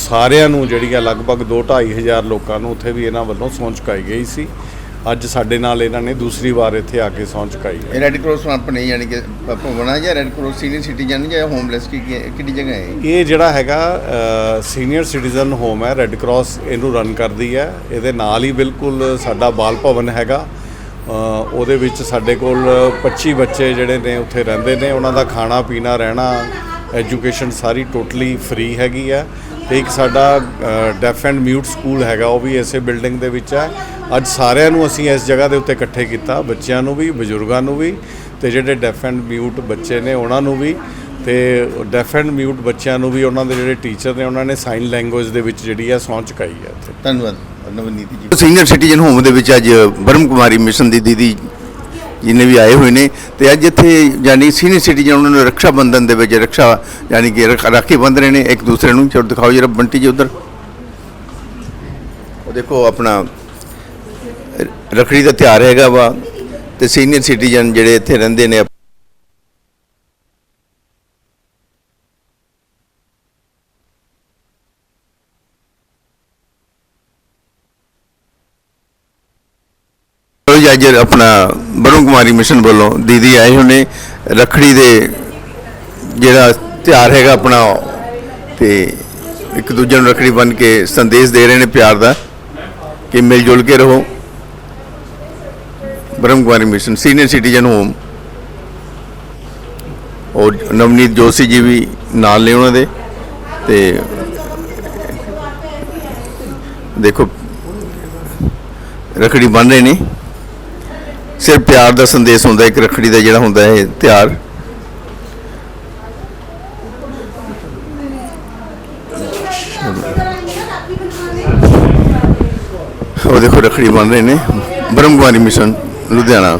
D: ਸਾਰਿਆਂ ਨੂੰ ਜਿਹੜੀ ਆ ਲਗਭਗ 2-2.5 ਹਜ਼ਾਰ ਲੋਕਾਂ ਨੂੰ ਉੱਥੇ ਵੀ ਇਹਨਾਂ ਵੱਲੋਂ ਸਹੁੰ ਚੁਕਾਈ ਗਈ ਸੀ। ਅੱਜ ਸਾਡੇ ਨਾਲ ਇਹਨਾਂ ਨੇ ਦੂਸਰੀ ਵਾਰ ਇੱਥੇ ਆ ਕੇ ਸਹੁੰ ਚੁਕਾਈ ਹੈ।
A: ਰੈੱਡ ਕਰਾਸ ਆਪਣੇ ਯਾਨੀ ਕਿ ਭਵਨਾ ਜਾਂ ਰੈੱਡ ਕਰਾਸ ਸੀਨੀਅਰ ਸਿਟੀਜ਼ਨ ਜਾਂ ਹੋਮਲੈਸ ਕਿਹੜੀ ਜਗ੍ਹਾ ਹੈ
D: ਇਹ ਜਿਹੜਾ ਹੈਗਾ ਸੀਨੀਅਰ ਸਿਟੀਜ਼ਨ ਹੋਮ ਹੈ, ਰੈੱਡ ਕਰਾਸ ਇਹਨੂੰ ਰਨ ਕਰਦੀ ਹੈ। ਇਹਦੇ ਨਾਲ ਹੀ ਬਿਲਕੁਲ ਸਾਡਾ ਬਾਲ ਭਵਨ ਹੈਗਾ, ਉਹਦੇ ਵਿੱਚ ਸਾਡੇ ਕੋਲ 25 ਬੱਚੇ ਜਿਹੜੇ ਨੇ ਉੱਥੇ ਰਹਿੰਦੇ ਨੇ। ਉਹਨਾਂ ਦਾ ਖਾਣਾ ਪੀਣਾ ਰਹਿਣਾ ਐਜੂਕੇਸ਼ਨ ਸਾਰੀ ਟੋਟਲੀ ਫ੍ਰੀ ਹੈਗੀ ਹੈ। ਤੇ ਇੱਕ ਸਾਡਾ ਡੈਫ ਐਂਡ ਮਿਊਟ ਸਕੂਲ ਹੈਗਾ, ਉਹ ਵੀ ਇਸੇ ਬਿਲਡਿੰਗ ਦੇ ਵਿੱਚ ਹੈ। ਅੱਜ ਸਾਰਿਆਂ ਨੂੰ ਅਸੀਂ ਇਸ ਜਗ੍ਹਾ ਦੇ ਉੱਤੇ ਇਕੱਠੇ ਕੀਤਾ, ਬੱਚਿਆਂ ਨੂੰ ਵੀ, ਬਜ਼ੁਰਗਾਂ ਨੂੰ ਵੀ, ਤੇ ਜਿਹੜੇ ਡੈਫ ਐਂਡ ਮਿਊਟ ਬੱਚੇ ਨੇ ਉਹਨਾਂ ਨੂੰ ਵੀ, ਤੇ ਡੈਫ ਐਂਡ ਮਿਊਟ ਬੱਚਿਆਂ ਨੂੰ ਵੀ ਉਹਨਾਂ ਦੇ ਜਿਹੜੇ ਟੀਚਰ ਨੇ ਉਹਨਾਂ ਨੇ ਸਾਈਨ ਲੈਂਗੁਏਜ ਦੇ ਵਿੱਚ ਜਿਹੜੀ ਆ ਸਹੁੰ ਚੁਕਾਈ ਹੈ ਇੱਥੇ।
A: ਧੰਨਵਾਦ ਨਵਨੀਤ ਜੀ। ਸੀਨੀਅਰ ਸਿਟੀਜ਼ਨ ਹੋਮ ਦੇ ਵਿੱਚ ਅੱਜ ਬ੍ਰਹਮ ਕੁਮਾਰੀ ਮਿਸ਼ਨ ਦੀ ਦੀਦੀ ਜਿੰਨੇ ਵੀ ਆਏ ਹੋਏ ਨੇ ਤੇ ਅੱਜ ਇੱਥੇ ਯਾਨੀ ਸੀਨੀਅਰ ਸਿਟੀਜ਼ਨ ਉਹਨਾਂ ਨੂੰ ਰਕਸ਼ਾ ਬੰਧਨ ਦੇ ਵਿੱਚ ਰਕਸ਼ਾ ਯਾਨੀ ਕਿ ਰਾਖੀ ਬੰਨ੍ਹ ਰਹੇ ਨੇ ਇੱਕ ਦੂਸਰੇ ਨੂੰ। ਚਲੋ ਦਿਖਾਓ ਜਰਾ ਬੰਟੀ ਜੀ ਉੱਧਰ, ਉਹ ਦੇਖੋ ਆਪਣਾ ਰੱਖੜੀ ਦਾ ਤਿਉਹਾਰ ਹੈਗਾ ਵਾ ਤੇ ਸੀਨੀਅਰ ਸਿਟੀਜ਼ਨ ਜਿਹੜੇ ਇੱਥੇ ਰਹਿੰਦੇ ਨੇ ਅੱਜ ਆਪਣਾ ਬ੍ਰਹਮ ਕੁਮਾਰੀ ਮਿਸ਼ਨ ਵੱਲੋਂ ਦੀਦੀ ਆਏ ਹੋਣੇ ਰੱਖੜੀ ਦੇ ਜਿਹੜਾ ਤਿਉਹਾਰ ਹੈਗਾ ਆਪਣਾ ਤੇ ਇੱਕ ਦੂਜੇ ਨੂੰ ਰੱਖੜੀ ਬੰਨ੍ਹ ਕੇ ਸੰਦੇਸ਼ ਦੇ ਰਹੇ ਨੇ ਪਿਆਰ ਦਾ ਕਿ ਮਿਲ ਜੁਲ ਕੇ ਰਹੋ। ਬ੍ਰਹਮ Kumari mission senior citizen home ਔਰ ਨਵਨੀਤ ਜੋਸ਼ੀ ਜੀ ਵੀ ਨਾਲ ਨੇ ਉਹਨਾਂ ਦੇ ਤੇ ਦੇਖੋ ਰੱਖੜੀ ਬੰਨ੍ਹ ਰਹੇ ਨੇ। ਸਿਰਫ ਪਿਆਰ ਦਾ ਸੰਦੇਸ਼ ਹੁੰਦਾ ਇੱਕ ਰੱਖੜੀ ਦਾ ਜਿਹੜਾ ਹੁੰਦਾ ਹੈ ਤਿਉਹਾਰ। ਉਹ ਦੇਖੋ ਰੱਖੜੀ ਬੰਨ ਰਹੇ ਨੇ ਬ੍ਰਹਮ Kumari mission Ludhiana.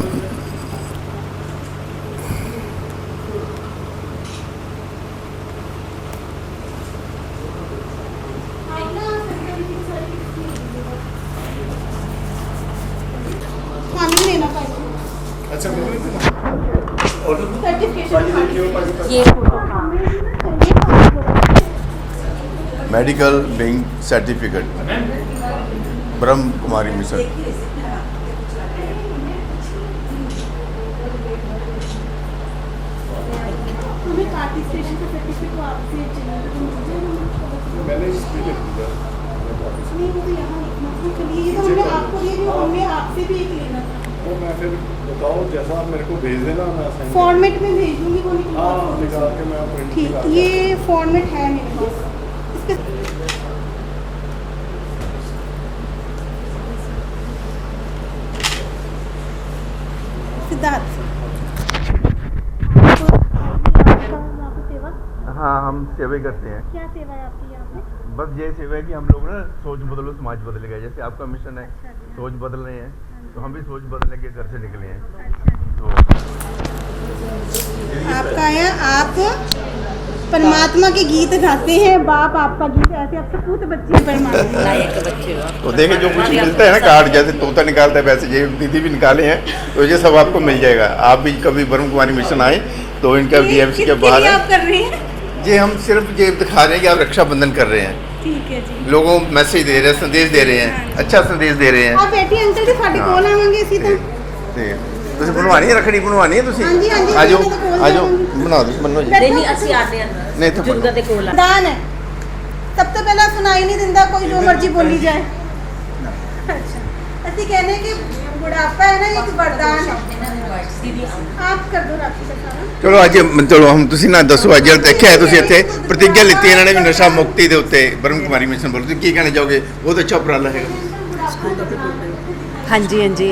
A: Medical wing certificate Brahma Kumari mission.
B: हमें पार्टिसिपेशन का सर्टिफिकेट आपसे
D: मैंने इसमें लिख दिया।
B: नहीं वो तो यहाँ लिखना था। चलिए ये तो हमने आपको दे दी, हमने आपसे भी एक लेना था।
D: वो मैं फिर बताओ जैसा आप मेरे को भेज देना, मैं
B: फॉर्मेट में भेज दूंगी वो
D: निकाल के मैं प्रिंट
B: ठीक, ये फॉर्मेट है मेरे पास इसके। सिद्धार्थ
A: हाँ हम सेवा करते हैं।
B: क्या सेवा है आपकी यहाँ पे?
A: बस ये सेवा है कि हम लोग ना सोच बदलो समाज बदलेगा। जैसे आपका मिशन है सोच बदल रहे हैं तो हम भी सोच बदलने के घर से निकले हैं। तो
B: आपका है, आप परमात्मा के गीत गाते हैं, बाप आपका गीत ऐसे आप सपूत बच्चे परमात्मा।
A: तो देखे जो कुछ मिलता है ना कार्ड, जैसे तोता निकालता है वैसे ये दीदी भी निकाले हैं, तो ये सब आपको मिल जाएगा। आप भी कभी ब्रह्म कुमारी मिशन आए तो इनका DMC के बाहर
B: आप कर रहे हैं?
A: जी हम सिर्फ ये दिखा रहे हैं कि आप रक्षाबंधन कर रहे हैं,
B: ठीक है जी।
A: लोगों को मैसेज दे रहे हैं, संदेश दे रहे हैं, अच्छा संदेश दे रहे हैं।
B: आप बैठिए अंकल जी, साढ़े
A: हाँ।
B: कॉल आवांगे इसी तरह।
A: ਤੁਸੀਂ ਬਣਵਾਣੀ ਹੈ ਰੱਖੜੀ ਬਣਵਾਣੀ ਹੈ ਤੁਸੀਂ
B: ਹਾਂਜੀ, ਹਾਂਜੀ,
A: ਆਜੋ
B: ਮੈਂ ਤਾਂ ਕੋਲ
A: ਆਜੋ
B: ਜਾਵਾਂਗੀ।
A: ਬਣਾ ਦਿਓ ਮੰਨੋ ਜੀ
C: ਨਹੀਂ ਅਸੀਂ ਆਦੇ ਹਾਂ
A: ਨਹੀਂ ਤਾਂ
C: ਬਜ਼ੁਰਗਾਂ ਦੇ ਕੋਲ ਆ।
B: दान है सब तो पहला सुनाई नहीं दिंदा, कोई जो मर्जी बोली जाए। अच्छा ਅਸੀਂ ਕਹਿੰਦੇ ਕਿ बुढ़ापा है ना एक वरदान है। आप कर दो राखी का खाना।
A: ਚਲੋ ਅੱਜ ਚਲੋ ਹਮ ਤੁਸੀਂ ਨਾ ਦੱਸੋ ਅੱਜ ਦੇਖਿਆ ਹੈ ਤੁਸੀਂ ਇੱਥੇ ਪ੍ਰਤੀਗਿਆ ਲਿੱਤੀ ਇਹਨਾਂ ਨੇ ਵੀ ਨਸ਼ਾ ਮੁਕਤੀ ਦੇ ਉੱਤੇ ਬ੍ਰਹਮ ਕੁਮਾਰੀ ਮਿਸ਼ਨ ਵੱਲੋਂ ਤੁਸੀਂ ਕੀ ਕਹਿਣਾ ਚਾਹੋਗੇ? ਬਹੁਤ ਅੱਛਾ ਉਪਰਾਲਾ ਹੈਗਾ।
E: हाँ जी हाँ जी,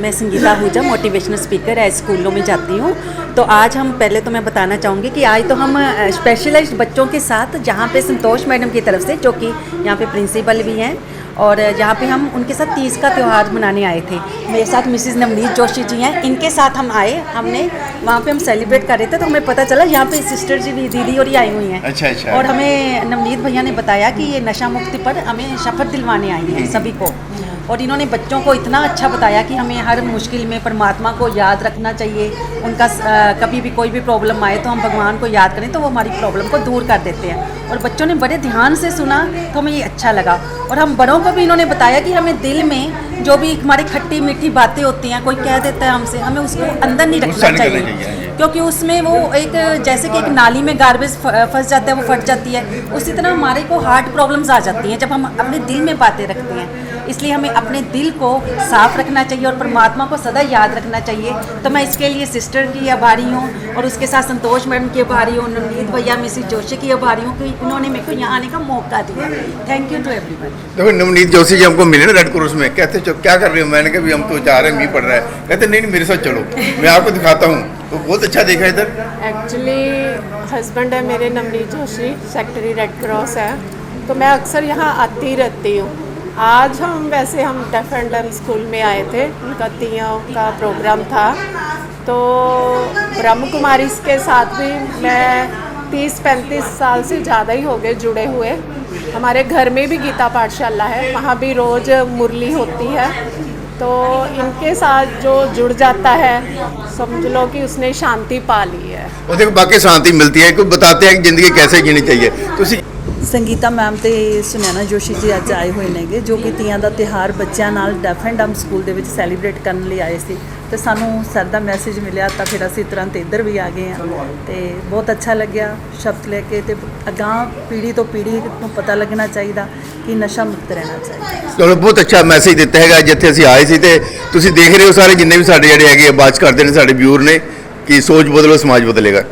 E: मैं संगीता आहूजा मोटिवेशनल स्पीकर है, स्कूलों में जाती हूँ। तो आज हम पहले तो मैं बताना चाहूँगी कि आज तो हम स्पेशलाइज्ड बच्चों के साथ जहाँ पे संतोष मैडम की तरफ से, जो कि यहाँ पे प्रिंसिपल भी हैं, और यहाँ पे हम उनके साथ तीज का त्यौहार मनाने आए थे। मेरे साथ मिसिज़ नवनीत जोशी जी हैं, इनके साथ हम आए। हमने वहाँ पे हम सेलिब्रेट कर रहे थे तो हमें पता चला यहाँ पे सिस्टर जी भी, दीदी और ये आई हुई हैं।
A: अच्छा।
E: और हमें नवनीत भैया ने बताया कि ये नशा मुक्ति पर हमें शपथ दिलवाने आई हैं सभी को। और इन्होंने बच्चों को इतना अच्छा बताया कि हमें हर मुश्किल में परमात्मा को याद रखना चाहिए। उनका कभी भी कोई भी प्रॉब्लम आए तो हम भगवान को याद करें तो वो हमारी प्रॉब्लम को दूर कर देते हैं। और बच्चों ने बड़े ध्यान से सुना तो हमें ये अच्छा लगा। और हम बड़ों को भी इन्होंने बताया कि हमें दिल में जो भी हमारी खट्टी मीठी बातें होती हैं, कोई कह देता है हमसे, हमें उसको अंदर नहीं रखना चाहिए, क्योंकि उसमें वो एक जैसे कि एक नाली में गार्बेज फंस जाता है, वो फट जाती है, उसी तरह हमारे को हार्ट प्रॉब्लम्स आ जाती हैं जब हम अपने दिल में बातें रखते हैं। इसलिए हमें अपने दिल को साफ रखना चाहिए और परमात्मा को सदा याद रखना चाहिए। तो मैं इसके लिए सिस्टर की आभारी हूँ और उसके साथ संतोष मैडम की आभारी हूँ, नवनीत भैया, मिसिज जोशी की आभारी हूँ कि उन्होंने मेरे को यहाँ आने का मौका दिया। Thank you to everyone.
A: देखो नवनीत जोशी जी हमको मिले ना रेड क्रॉस में, कहते चलो क्या कर रहे हो? मैंने कहा भी हम तो जा रहे हैं, मी पढ़ रहा है। कहते नहीं मेरे साथ चलो, मैं आपको दिखाता हूँ। तो बहुत अच्छा देखा इधर।
F: एक्चुअली हस्बैंड है मेरे Navneet Joshi, secretary red cross है, तो मैं अक्सर यहाँ आती रहती हूँ। आज हम डेफ एंड डम स्कूल में आए थे, उनका तियों का प्रोग्राम था, तो ब्रह्म कुमारी के साथ भी मैं 30-35 साल से ज़्यादा ही हो गए जुड़े हुए। हमारे घर में भी गीता पाठशाला है, वहाँ भी रोज़ मुरली होती है, तो इनके साथ जो जुड़ जाता है समझ लो कि उसने शांति पा ली है।
A: और देखो बाकी शांति मिलती है, कोई बताते हैं कि ज़िंदगी कैसे जीनी चाहिए। ਤੁਸੀਂ
G: ਸੰਗੀਤਾ ਮੈਮ ਤੇ ਸੁਨੈਨਾ ਜੋਸ਼ੀ ਜੀ ਅੱਜ ਆਏ ਹੋਏ ਨੇਗੇ, ਜੋ ਕਿ ਤੀਆਂ ਦਾ ਤਿਉਹਾਰ ਬੱਚਿਆਂ ਨਾਲ ਡੈਫ ਐਂਡ ਡਮ ਸਕੂਲ ਦੇ ਵਿੱਚ ਸੈਲੀਬ੍ਰੇਟ ਕਰਨ ਲਈ ਆਏ ਸੀ, ਤੇ ਸਾਨੂੰ ਸਰ ਦਾ ਮੈਸੇਜ ਮਿਲਿਆ ਤਾਂ ਫਿਰ ਅਸੀਂ ਤੁਰੰਤ ਇੱਧਰ ਵੀ ਆ ਗਏ ਹਾਂ। ਤੇ ਬਹੁਤ ਅੱਛਾ ਲੱਗਿਆ ਸ਼ਬਦ ਲੈ ਕੇ, ਤੇ ਅਗਾਂਹ ਪੀੜ੍ਹੀ ਤੋਂ ਪੀੜ੍ਹੀ ਨੂੰ ਪਤਾ ਲੱਗਣਾ ਚਾਹੀਦਾ ਕਿ ਨਸ਼ਾ ਮੁਕਤ ਰਹਿਣਾ ਚਾਹੀਦਾ।
A: ਚਲੋ ਬਹੁਤ ਅੱਛਾ ਮੈਸੇਜ ਦਿੱਤਾ ਹੈਗਾ। ਜਿੱਥੇ ਅਸੀਂ ਆਏ ਸੀ ਤੇ ਤੁਸੀਂ ਦੇਖ ਰਹੇ ਹੋ ਸਾਰੇ ਜਿੰਨੇ ਵੀ ਸਾਡੇ ਜਿਹੜੇ ਹੈਗੇ ਆਵਾਜ਼ ਕਰਦੇ ਨੇ ਸਾਡੇ ਵਿਊਰ ਨੇ ਕਿ ਸੋਚ ਬਦਲੋ ਸਮਾਜ ਬਦਲੇਗਾ।